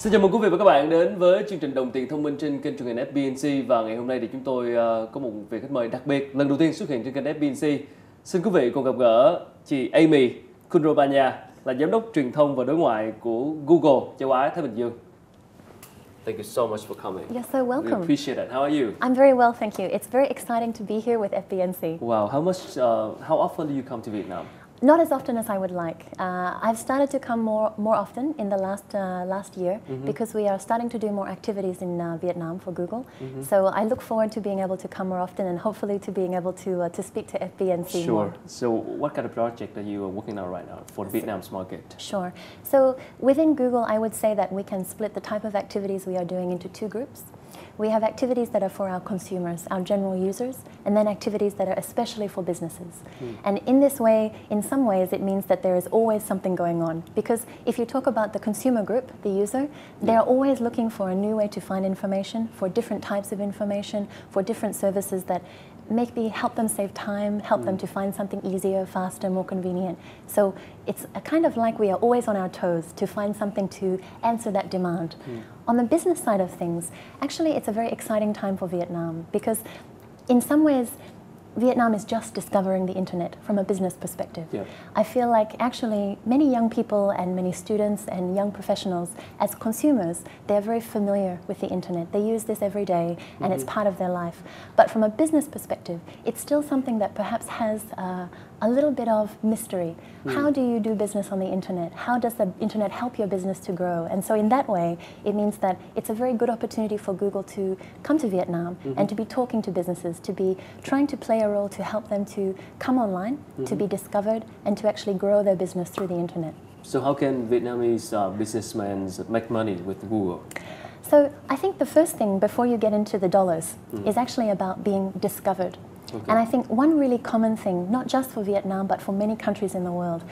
Xin chào mừng quý vị và các bạn đến với chương trình Đồng tiền thông minh trên kênh truyền hình FBNC. Và ngày hôm nay thì chúng tôi có một vị khách mời đặc biệt lần đầu tiên xuất hiện trên kênh FBNC. Xin quý vị cùng gặp gỡ chị Amy Kunrobanya, là giám đốc truyền thông và đối ngoại của Google châu Á Thái Bình Dương. Thank you so much for coming. You're so welcome. We appreciate it. How are you? I'm very well, thank you. It's very exciting to be here with FBNC. Wow, how often do you come to Vietnam? Not as often as I would like. I've started to come more often in the last year because we are starting to do more activities in Vietnam for Google. So I look forward to being able to come more often and hopefully to being able to speak to FBNC more. Sure. So what kind of project are you working on right now for Vietnam's market? Sure. So within Google, I would say that we can split the type of activities we are doing into two groups. We have activities that are for our consumers, our general users, and then activities that are especially for businesses. And in this way, in some ways, it means that there is always something going on. Because if you talk about the consumer group, the user, they're always looking for a new way to find information, for different types of information, for different services that maybe help them save time, help them to find something easier, faster, more convenient. So it's a kind of like we are always on our toes to find something to answer that demand. On the business side of things, actually it's a very exciting time for Vietnam because in some ways Vietnam is just discovering the internet from a business perspective. Yeah. I feel like actually many young people and many students and young professionals as consumers, they're very familiar with the internet. They use this every day and it's part of their life. But from a business perspective, it's still something that perhaps has a little bit of mystery. How do you do business on the internet? How does the internet help your business to grow? And so in that way, it means that it's a very good opportunity for Google to come to Vietnam and to be talking to businesses, to be trying to play a role to help them to come online, to be discovered, and to actually grow their business through the internet. So how can Vietnamese businessmen make money with Google? So I think the first thing before you get into the dollars is actually about being discovered. Okay. And I think one really common thing, not just for Vietnam, but for many countries in the world,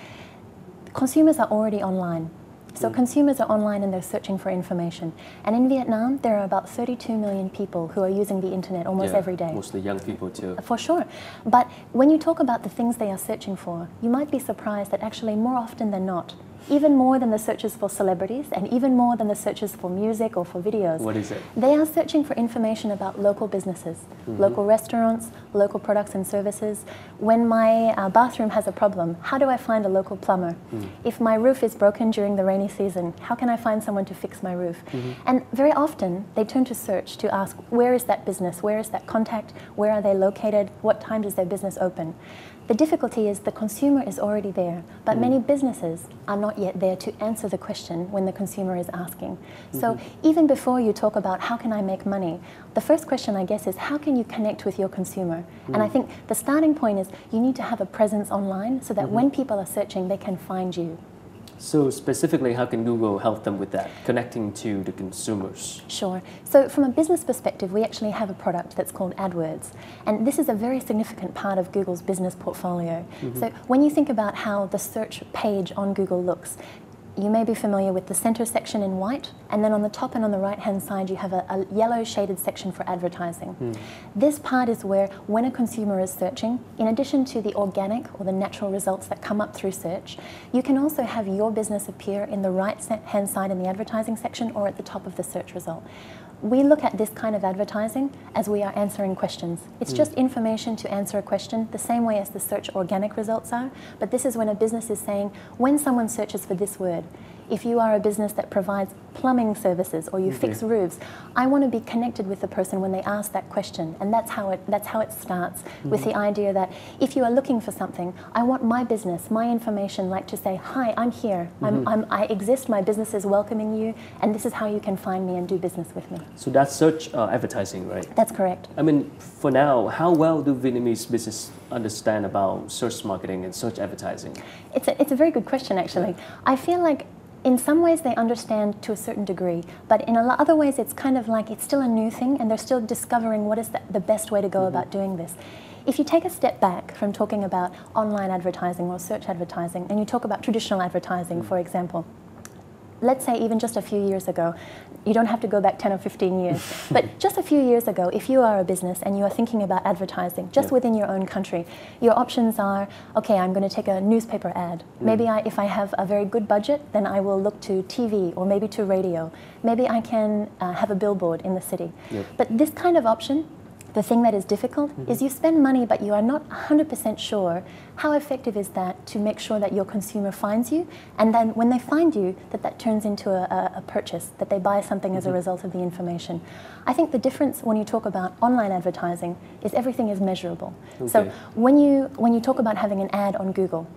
consumers are already online. So consumers are online and they're searching for information. And in Vietnam, there are about 32 million people who are using the internet almost every day. Mostly young people too. For sure. But when you talk about the things they are searching for, you might be surprised that actually more often than not, even more than the searches for celebrities and even more than the searches for music or for videos. What is it? They are searching for information about local businesses, local restaurants, local products and services. When my bathroom has a problem, how do I find a local plumber? If my roof is broken during the rainy season, how can I find someone to fix my roof? And very often they turn to search to ask, where is that business? Where is that contact? Where are they located? What time does their business open? The difficulty is the consumer is already there, but many businesses are not yet there to answer the question when the consumer is asking. So even before you talk about how can I make money, the first question I guess is how can you connect with your consumer? And I think the starting point is you need to have a presence online so that when people are searching, they can find you. So specifically, how can Google help them with that, connecting to the consumers? Sure. So from a business perspective, we actually have a product that's called AdWords. And this is a very significant part of Google's business portfolio. So when you think about how the search page on Google looks, you may be familiar with the center section in white, and then on the top and on the right-hand side, you have a yellow shaded section for advertising. This part is where, when a consumer is searching, in addition to the organic or the natural results that come up through search, you can also have your business appear in the right-hand side in the advertising section or at the top of the search result. We look at this kind of advertising as we are answering questions. It's just information to answer a question, the same way as the search organic results are, but this is when a business is saying, when someone searches for this word, if you are a business that provides plumbing services or you fix roofs, I want to be connected with the person when they ask that question. And that's how it starts with the idea that if you are looking for something, I want my business, my information, like to say, hi, I'm here, I exist, my business is welcoming you, and this is how you can find me and do business with me. So that's search advertising, right? That's correct. I mean, for now, how well do Vietnamese business understand about search marketing and search advertising? It's a very good question, actually. I feel like in some ways they understand to a certain degree, but in other ways it's kind of like it's still a new thing and they're still discovering what is the best way to go about doing this. If you take a step back from talking about online advertising or search advertising and you talk about traditional advertising, for example, let's say even just a few years ago, you don't have to go back 10 or 15 years, but just a few years ago, if you are a business and you are thinking about advertising just within your own country, your options are, okay, I'm going to take a newspaper ad. Maybe if I have a very good budget, then I will look to TV or maybe to radio. Maybe I can have a billboard in the city. But this kind of option, the thing that is difficult is you spend money, but you are not 100% sure how effective is that to make sure that your consumer finds you, and then when they find you, that turns into a purchase, that they buy something as a result of the information. I think the difference when you talk about online advertising is everything is measurable. So when you talk about having an ad on Google,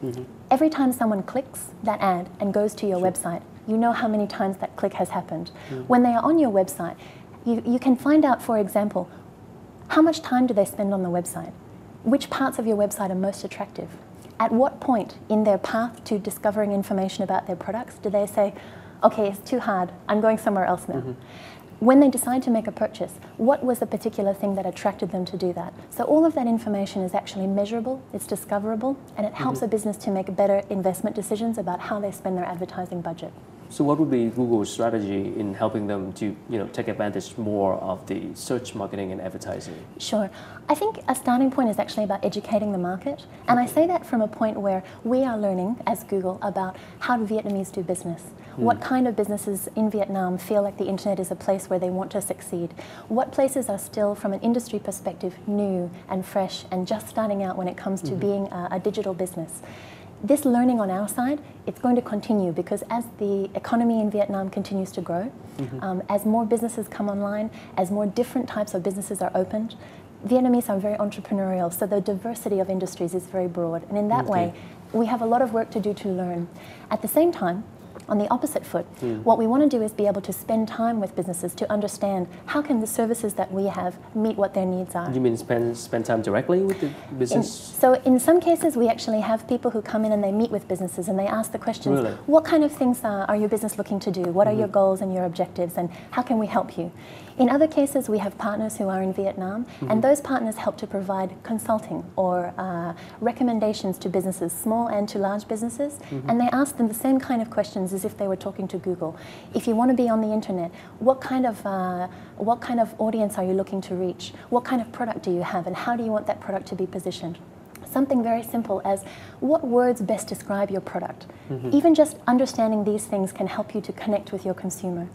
every time someone clicks that ad and goes to your website, you know how many times that click has happened. When they are on your website, you can find out, for example, how much time do they spend on the website? Which parts of your website are most attractive? At what point in their path to discovering information about their products do they say, okay, it's too hard, I'm going somewhere else now? When they decide to make a purchase, what was the particular thing that attracted them to do that? So all of that information is actually measurable, it's discoverable, and it helps a business to make better investment decisions about how they spend their advertising budget. So what would be Google's strategy in helping them to take advantage more of the search marketing and advertising? Sure. I think a starting point is actually about educating the market. And I say that from a point where we are learning, as Google, about how do Vietnamese do business. What kind of businesses in Vietnam feel like the internet is a place where they want to succeed? What places are still, from an industry perspective, new and fresh and just starting out when it comes to being a digital business? This learning on our side, it's going to continue because as the economy in Vietnam continues to grow, as more businesses come online, as more different types of businesses are opened, Vietnamese are very entrepreneurial, so the diversity of industries is very broad. And in that way, we have a lot of work to do to learn. At the same time, on the opposite foot, what we want to do is be able to spend time with businesses to understand how can the services that we have meet what their needs are. You mean spend time directly with the business? So in some cases, we actually have people who come in and they meet with businesses and they ask the questions, what kind of things are your business looking to do? What are your goals and your objectives, and how can we help you? In other cases, we have partners who are in Vietnam, and those partners help to provide consulting or recommendations to businesses, small and to large businesses, and they ask them the same kind of questions as if they were talking to Google. If you want to be on the internet, what kind of audience are you looking to reach? What kind of product do you have, and how do you want that product to be positioned? Something very simple as what words best describe your product. Even just understanding these things can help you to connect with your consumer.